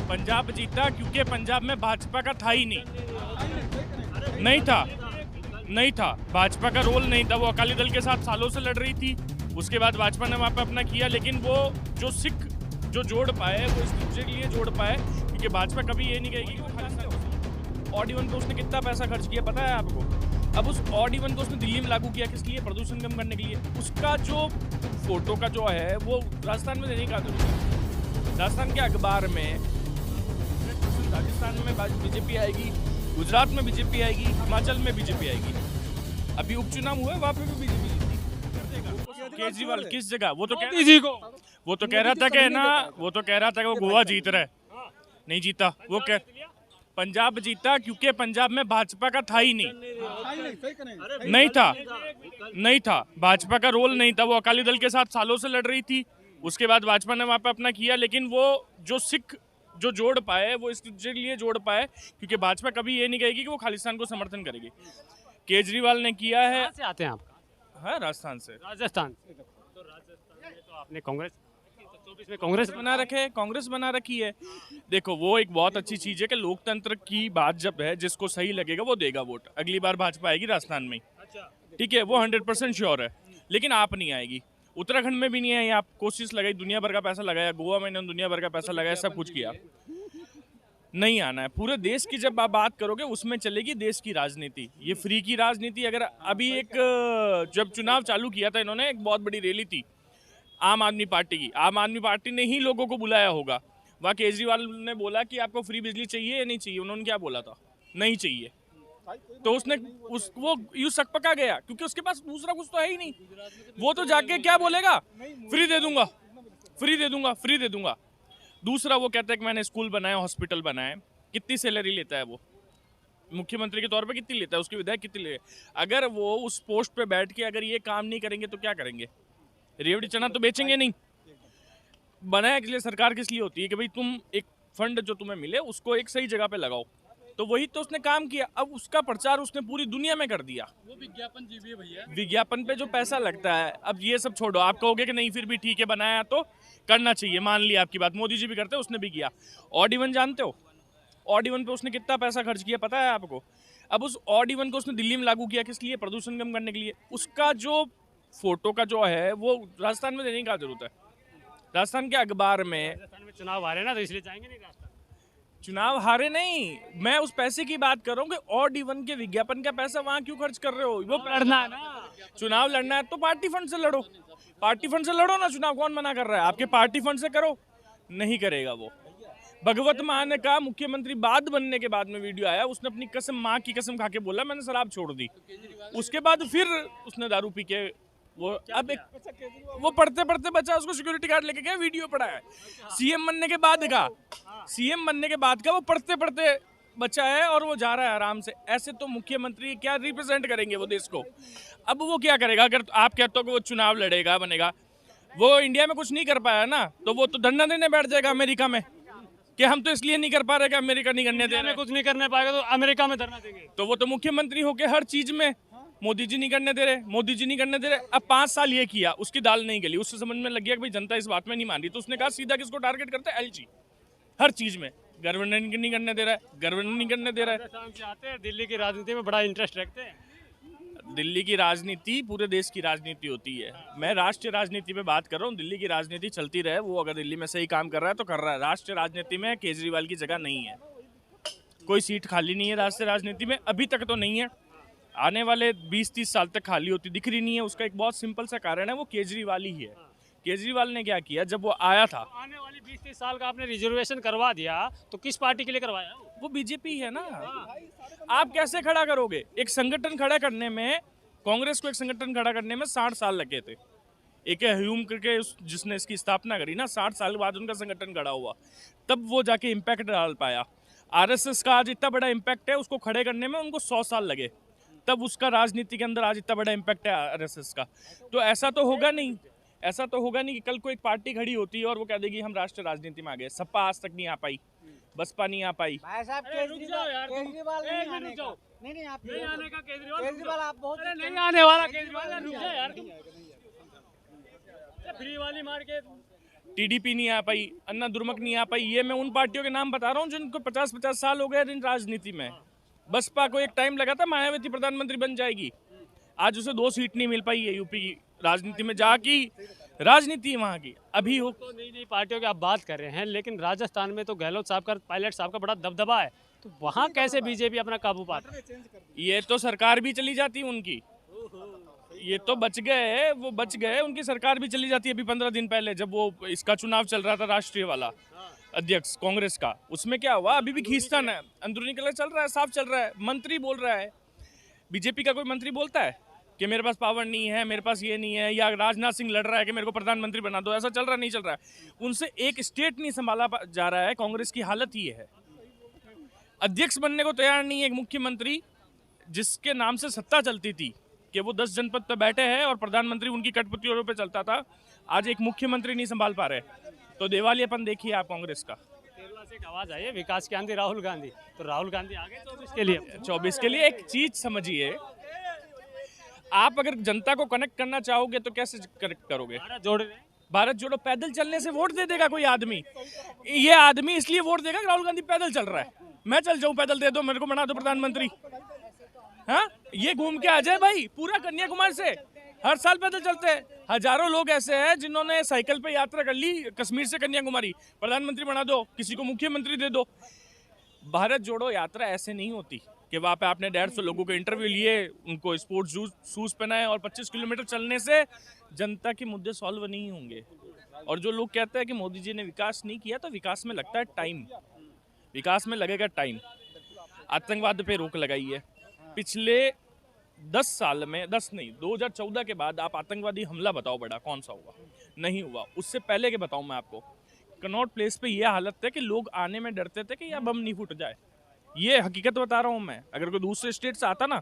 पंजाब जीता क्योंकि पंजाब में भाजपा का था ही नहीं था भाजपा का रोल नहीं था। वो अकाली दल के साथ सालों से लड़ रही थी, उसके बाद भाजपा ने वहाँ पे अपना किया, लेकिन वो जो सिख जो जोड़ पाए वो इस दूसरे के लिए जोड़ पाए, क्योंकि भाजपा कभी ये नहीं कहेगी कि वो खालिस्तान। ऑड इवन पे उसने कितना पैसा खर्च किया पता है आपको? अब उस ऑड इवन को उसने दिल्ली में लागू किया किस लिए? प्रदूषण कम करने के लिए। उसका जो फोटो का जो है वो राजस्थान में देने का जरूरत। राजस्थान के अखबार में राजस्थान में बीजेपी आएगी, गुजरात में बीजेपी आएगी, हिमाचल में बीजेपी आएगी। अभी उपचुनाव हुआ वहाँ पे भी बीजेपी जीती। केजरीवाल किस जगह? वो तो कह रहा था कि ना, वो तो कह रहा था कि वो गोवा जीत रहा है, नहीं जीता। वो कह पंजाब जीता क्योंकि पंजाब में भाजपा का था ही नहीं था भाजपा का रोल नहीं था। वो अकाली दल के साथ सालों से लड़ रही थी, उसके बाद भाजपा ने वहाँ पे अपना किया, लेकिन वो जो सिख जो जोड़ पाए वो इस दूसरे के लिए जोड़ पाए, क्योंकि भाजपा कभी ये नहीं कहेगी कि वो खालिस्तान को समर्थन करेगी। केजरीवाल ने किया है। कहाँ से आते हैं आप? हाँ, राजस्थान से। राजस्थान तो राजस्थान में तो आपने कांग्रेस 24 में कांग्रेस कांग्रेस बना रखी है। देखो वो एक बहुत अच्छी चीज है कि लोकतंत्र की बात जब है, जिसको सही लगेगा वो देगा वोट। अगली बार भाजपा आएगी राजस्थान में, ठीक है, वो 100% श्योर है, लेकिन आप नहीं आएगी। उत्तराखंड में भी नहीं आई, आप कोशिश लगाई, दुनिया भर का पैसा लगाया, गोवा में इन्होंने दुनिया भर का पैसा लगाया, सब कुछ किया, नहीं आना है। पूरे देश की जब आप बात करोगे उसमें चलेगी देश की राजनीति, ये फ्री की राजनीति। अगर अभी एक जब चुनाव चालू किया था इन्होंने, एक बहुत बड़ी रैली थी आम आदमी पार्टी की। आम आदमी पार्टी ने ही लोगों को बुलाया होगा। वहाँ केजरीवाल ने बोला कि आपको फ्री बिजली चाहिए या नहीं चाहिए? उन्होंने क्या बोला था? नहीं चाहिए। तो उसने वो यूं सकपका गया, क्योंकि उसके पास दूसरा कुछ तो है ही नहीं। वो तो जाके क्या बोलेगा? फ्री दे दूंगा, फ्री दे दूंगा, फ्री दे दूंगा। दूसरा वो कहता है कि मैंने स्कूल बनाया, हॉस्पिटल बनाए। कितनी सैलरी लेता है वो? मुख्यमंत्री के तौर पे कितनी लेता है? उसके विधायक कितनी ले? अगर वो उस पोस्ट पे बैठ के अगर ये काम नहीं करेंगे तो क्या करेंगे? रेवड़ी चना तो बेचेंगे नहीं। बनाया किस लिए? सरकार किस लिए होती है? कि भाई तुम एक फंड जो तुम्हें मिले उसको एक सही जगह पे लगाओ। तो वही तो उसने काम किया। अब उसका प्रचार उसने पूरी दुनिया में कर दिया। वो विज्ञापन जीवी है भैया, विज्ञापन पे जो पैसा लगता है। अब ये सब छोड़ो, आप कहोगे कि नहीं फिर भी ठीक है, बनाया तो करना चाहिए, मान लिया आपकी बात, मोदी जी भी करते, उसने भी किया। ऑड इवन जानते हो? ऑड इवन पे उसने कितना पैसा खर्च किया पता है आपको? अब उस ऑड इवन को उसने दिल्ली में लागू किया किस लिए? प्रदूषण कम करने के लिए। उसका जो फोटो का जो है वो राजस्थान में देने की जरूरत है। राजस्थान के अखबार में राजस्थान में चुनाव आ रहे हैं ना, तो इसलिए जाएंगे नहीं राजस्थान। चुनाव हारे नहीं, मैं उस पैसे की बात कर रहा हूँ कि ऑड इवन के विज्ञापन का पैसा वहाँ क्यों खर्च कर रहे हो? वो लड़ना है ना, चुनाव लड़ना है तो पार्टी फंड से लड़ो, पार्टी फंड से लड़ो ना। चुनाव कौन मना कर रहा है? आपके पार्टी फंड से करो। नहीं करेगा वो। भगवत मान ने कहा, मुख्यमंत्री बाद बनने के बाद में वीडियो आया, उसने अपनी कसम, माँ की कसम खा के बोला मैंने शराब छोड़ दी। उसके बाद फिर उसने दारू पी के वो अब एक वो पढ़ते पढ़ते बचा, उसको सिक्योरिटी गार्ड लेके गया, वीडियो पड़ा है। सीएम बनने के बाद का, सीएम बनने के बाद का वो पढ़ते पढ़ते बचा है और वो जा रहा है आराम से। ऐसे तो मुख्यमंत्री क्या रिप्रेजेंट करेंगे वो देश को? अब वो क्या करेगा? अगर आप कहते हो कि वो चुनाव लड़ेगा, बनेगा, वो इंडिया में कुछ नहीं कर पाया ना, तो वो तो धरना देने बैठ जाएगा अमेरिका में कि हम तो इसलिए नहीं कर पा रहे कि अमेरिका नहीं करने दे रहे। कुछ नहीं करने पाएगा तो अमेरिका में धरना देंगे। तो वो तो मुख्यमंत्री होके हर चीज में, मोदी जी नहीं करने दे रहे, मोदी जी नहीं करने दे रहे। अब 5 साल ये किया, उसकी दाल नहीं गली, उससे समझ में लग गया कि भाई जनता इस बात में नहीं मान रही, तो उसने कहा सीधा किसको टारगेट करता है? एलजी। हर चीज में गवर्नर नहीं करने दे रहा है, गवर्नर नहीं करने दे रहा है। राजस्थान से आते हैं, दिल्ली की राजनीति में बड़ा इंटरेस्ट रखते हैं। दिल्ली की राजनीति पूरे देश की राजनीति होती है। मैं राष्ट्रीय राजनीति पे बात कर रहा हूँ। दिल्ली की राजनीति चलती रहे, वो अगर दिल्ली में सही काम कर रहा है तो कर रहा है। राष्ट्रीय राजनीति में केजरीवाल की जगह नहीं है, कोई सीट खाली नहीं है राष्ट्रीय राजनीति में, अभी तक तो नहीं है। आने वाले 20-30 साल तक खाली होती दिख रही नहीं है। उसका एक बहुत सिंपल सा कारण है, वो केजरीवाल ही है। केजरीवाल ने क्या किया जब वो आया था? आने वाली 20-30 साल का आपने रिजर्वेशन करवा दिया, तो किस पार्टी के लिए करवाया? वो बीजेपी है ना। आप कैसे खड़ा करोगे? एक संगठन खड़ा करने में, कांग्रेस को एक संगठन खड़ा करने में 60 साल लगे थे। एक ह्यूम करके जिसने इसकी स्थापना करी ना, 60 साल बाद उनका संगठन खड़ा हुआ, तब वो जाके इम्पैक्ट डाल पाया। आरएसएस का आज इतना बड़ा इम्पैक्ट है, उसको खड़े करने में उनको 100 साल लगे, तब उसका राजनीति के अंदर आज इतना बड़ा इम्पैक्ट है आरएसएस का। तो ऐसा तो होगा नहीं, ऐसा तो होगा नहीं कि कल को एक पार्टी खड़ी होती है और वो कह देगी हम राष्ट्रीय राजनीति में आ गए। सपा आज तक नहीं आ पाई, बसपा नहीं आ पाई। भाई साहब केजरीवाल नहीं आने का, नहीं आप नहीं आने का केजरीवाल आप बहुत नहीं आने वाला केजरीवाल, रुक जा यार। फ्री वाली मार के टीडीपी नहीं आ पाई, अन्ना दुर्मुख नहीं आ पाई। ये मैं उन पार्टियों के नाम बता रहा हूँ जिनको 50-50 साल हो गए इन राजनीति में। बसपा को एक टाइम लगा था मायावती प्रधानमंत्री बन जाएगी, आज उसे 2 सीट नहीं मिल पाई है यूपी की राजनीति में, जाकी राजनीति वहाँ की अभी हो। तो नई नई पार्टियों की आप बात कर रहे हैं, लेकिन राजस्थान में तो गहलोत साहब का, पायलट साहब का बड़ा दबदबा है, तो वहाँ कैसे बीजेपी अपना काबू पाता है? ये तो सरकार भी चली जाती उनकी, ये तो बच गए, वो बच गए, उनकी सरकार भी चली जाती है। अभी 15 दिन पहले जब वो इसका चुनाव चल रहा था राष्ट्रीय वाला अध्यक्ष कांग्रेस का, उसमें क्या हुआ, अभी भी खींचतान है, अंदरूनी कलह चल रहा है, साफ चल रहा है। मंत्री बोल रहा है, बीजेपी का कोई मंत्री बोलता है कि मेरे पास पावर नहीं है, मेरे पास ये नहीं है, या राजनाथ सिंह लड़ रहा है कि मेरे को प्रधानमंत्री बना दो, ऐसा चल रहा नहीं चल रहा है। उनसे एक स्टेट नहीं संभाला जा रहा है, कांग्रेस की हालत ये है। अध्यक्ष बनने को तैयार नहीं है एक मुख्यमंत्री जिसके नाम से सत्ता चलती थी कि वो 10 जनपद पे बैठे हैं और प्रधानमंत्री उनकी कठपुतलियों पे चलता था, आज एक मुख्यमंत्री नहीं संभाल पा रहे। तो दिवालियापन देखिए आप कांग्रेस का। केरला से एक आवाज आई है, विकास के आंधी राहुल गांधी, तो राहुल गांधी आ गए 24 के लिए। 24 के लिए एक चीज समझिए, आप अगर जनता को कनेक्ट करना चाहोगे तो कैसे कनेक्ट करोगे? भारत जोड़ रहे हैं। भारत जोड़ो पैदल चलने से वोट दे देगा कोई आदमी? ये आदमी इसलिए वोट देगा कि राहुल गांधी पैदल चल रहा है, मैं चल जाऊं पैदल, दे दो मेरे को, बना दो प्रधानमंत्री। हाँ, ये घूम के आ जाए भाई पूरा कन्याकुमारी से, हर साल पैदल चलते हैं। हजारों लोग ऐसे हैं जिन्होंने साइकिल पे यात्रा कर ली कश्मीर से कन्याकुमारी, प्रधानमंत्री बना दो, किसी को मुख्यमंत्री दे दो। भारत जोड़ो यात्रा ऐसे नहीं होती कि वहाँ पे आपने 150 लोगों के इंटरव्यू लिए, उनको स्पोर्ट्स शूज पहनाए और 25 किलोमीटर चलने से जनता के मुद्दे सॉल्व नहीं होंगे। और जो लोग कहते हैं कि मोदी जी ने विकास नहीं किया, तो विकास में लगता है टाइम, विकास में लगेगा टाइम। आतंकवाद पे रोक लगाई है पिछले 10 साल में, 10 नहीं 2014 के बाद आप आतंकवादी हमला बताओ बड़ा कौन सा हुआ? नहीं हुआ। उससे पहले के बताऊं मैं आपको, कनॉट प्लेस पे ये हालत है कि लोग आने में डरते थे कि यह बम नहीं फूट जाए। ये हकीकत बता रहा हूँ मैं। अगर कोई दूसरे स्टेट से आता ना,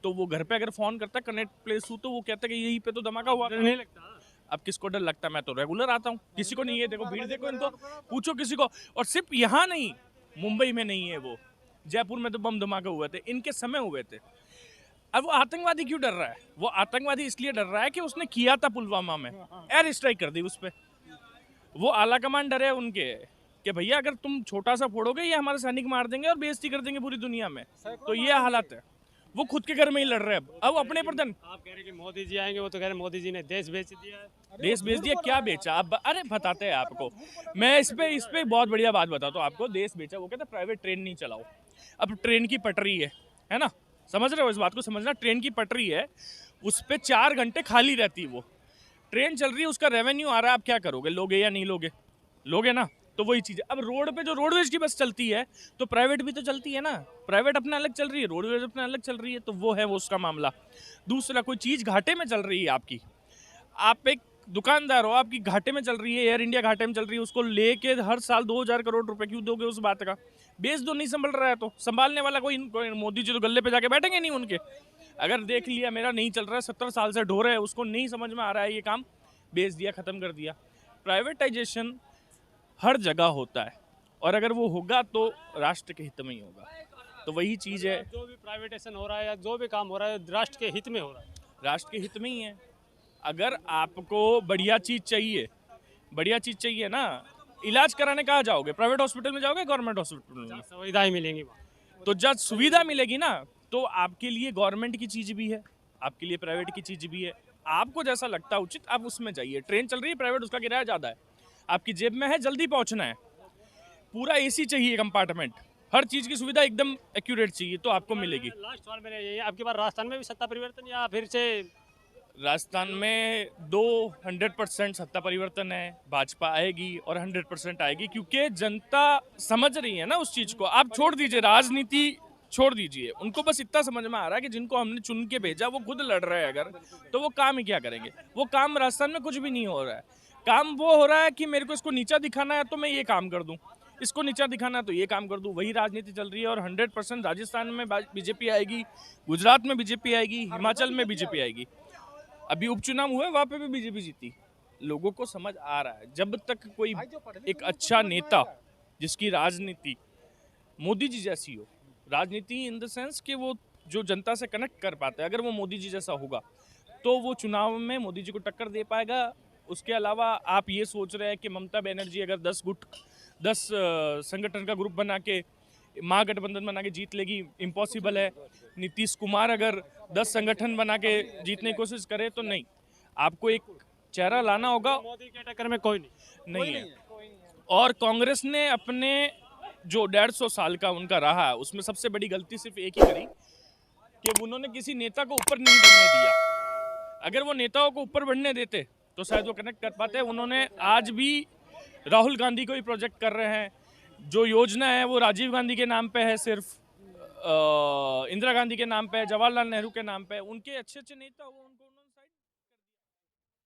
तो वो घर पे अगर फोन करता कनेक्ट प्लेस हो, तो वो कहता कि यहीं पे तो धमाका हुआ। नहीं लगता। अब किसको डर लगता है? मैं तो रेगुलर आता हूँ, किसी को नहीं है। देखो भीड़ देखो इनको, पूछो किसी को। और सिर्फ यहाँ नहीं, मुंबई में नहीं है वो, जयपुर में तो बम धमाके हुए थे, इनके समय हुए थे। अब वो आतंकवादी क्यों डर रहा है? वो आतंकवादी इसलिए डर रहा है कि उसने किया था पुलवामा में, एयर स्ट्राइक कर दी उस पर। वो आला कमांडर है उनके कि भैया अगर तुम छोटा सा फोड़ोगे, ये हमारे सैनिक मार देंगे और बेइज्जती कर देंगे पूरी दुनिया में। तो ये हालत है। वो खुद के घर में ही लड़ रहे हैं अब अपने प्रधान। आप कह रहे हैं कि मोदी जी आएंगे, वो तो कह रहे हैं मोदी जी ने देश बेच दिया है। देश बेच दिया? क्या बेचा? आप अरे बताते हैं आपको। मैं इस पे बहुत बढ़िया बात बताता हूँ आपको। देश बेचा, वो कहता है प्राइवेट ट्रेन नहीं चलाओ। अब ट्रेन की पटरी है ना, समझ रहे हो? इस बात को समझना। ट्रेन की पटरी है, उस पर 4 घंटे खाली रहती है, वो ट्रेन चल रही है, उसका रेवेन्यू आ रहा है। आप क्या करोगे? लोगे या नहीं लोगे? लोगे ना। तो वही चीज़ है। अब रोड पे जो रोडवेज की बस चलती है, तो प्राइवेट भी तो चलती है ना। प्राइवेट अपना अलग चल रही है, रोडवेज अपना अलग चल रही है। तो वो है वो उसका मामला। दूसरा, कोई चीज़ घाटे में चल रही है आपकी, आप एक दुकानदार हो, आपकी घाटे में चल रही है, एयर इंडिया घाटे में चल रही है, उसको लेके हर साल 2000 करोड़ रुपए क्यों दोगे उस बात का? बेच दो। नहीं संभल रहा है तो संभालने वाला कोई मोदी जी तो गले पे जाके बैठेंगे नहीं उनके। अगर देख लिया मेरा नहीं चल रहा है, 70 साल से ढो रहे हैं, उसको नहीं समझ में आ रहा है ये काम, बेच दिया, खत्म कर दिया। प्राइवेटाइजेशन हर जगह होता है, और अगर वो होगा तो राष्ट्र के हित में ही होगा। तो वही चीज़ है, जो भी प्राइवेटाइजेशन हो रहा है या जो भी काम हो रहा है, राष्ट्र के हित में हो रहा है। राष्ट्र के हित में ही है। अगर आपको बढ़िया चीज़ चाहिए, बढ़िया चीज़ चाहिए ना, इलाज कराने कहाँ जाओगे? प्राइवेट हॉस्पिटल में जाओगे, गवर्नमेंट हॉस्पिटल में? सुविधाएं मिलेंगी वहाँ। तो जब सुविधा मिलेगी ना, तो आपके लिए गवर्नमेंट की चीज़ भी है, आपके लिए प्राइवेट की चीज़ भी है। आपको जैसा लगता है उचित, आप उसमें जाइए। ट्रेन चल रही है प्राइवेट, उसका किराया ज़्यादा है, आपकी जेब में है, जल्दी पहुंचना है, पूरा एसी चाहिए कंपार्टमेंट, हर चीज़ की सुविधा एकदम एक्यूरेट चाहिए, तो आपको मिलेगी। लास्ट सवाल मेरा यही है, आपकी बार राजस्थान में भी सत्ता परिवर्तन या फिर से? राजस्थान में 100% सत्ता परिवर्तन है, भाजपा आएगी और 100% आएगी, क्योंकि जनता समझ रही है ना उस चीज़ को। आप छोड़ दीजिए राजनीति, छोड़ दीजिए, उनको बस इतना समझ में आ रहा है कि जिनको हमने चुन के भेजा वो खुद लड़ रहे हैं अगर, तो वो काम ही क्या करेंगे। वो काम राजस्थान में कुछ भी नहीं हो रहा है। काम वो हो रहा है कि मेरे को इसको नीचा दिखाना है तो मैं ये काम कर दूं, इसको नीचा दिखाना है तो ये काम कर दूं। वही राजनीति चल रही है। और 100% राजस्थान में बीजेपी आएगी, गुजरात में बीजेपी आएगी, हिमाचल में बीजेपी आएगी। अभी उपचुनाव हुए, वहाँ पे भी बीजेपी जीती। लोगों को समझ आ रहा है, जब तक कोई एक अच्छा नेता जिसकी राजनीति मोदी जी जैसी हो, राजनीति इन द सेंस कि वो जो जनता से कनेक्ट कर पाता है, अगर वो मोदी जी जैसा होगा तो वो चुनाव में मोदी जी को टक्कर दे पाएगा, उसके अलावा आप ये सोच रहे हैं कि ममता बनर्जी अगर 10 संगठन का ग्रुप बना के महागठबंधन बना के जीत लेगी, इम्पॉसिबल है। नीतीश कुमार अगर 10 संगठन बना के जीतने की कोशिश करे तो नहीं, आपको एक चेहरा लाना होगा, मोदी के टक्कर में कोई नहीं है। और कांग्रेस ने अपने जो 150 साल का उनका रहा है उसमें सबसे बड़ी गलती सिर्फ एक ही करी कि उन्होंने किसी नेता को ऊपर नहीं बढ़ने दिया। अगर वो नेताओं को ऊपर बढ़ने देते तो शायद वो कनेक्ट कर पाते। उन्होंने आज भी राहुल गांधी को ही प्रोजेक्ट कर रहे हैं, जो योजना है वो राजीव गांधी के नाम पे है, सिर्फ इंदिरा गांधी के नाम पे है, जवाहरलाल नेहरू के नाम पे है। उनके अच्छे अच्छे नेता वो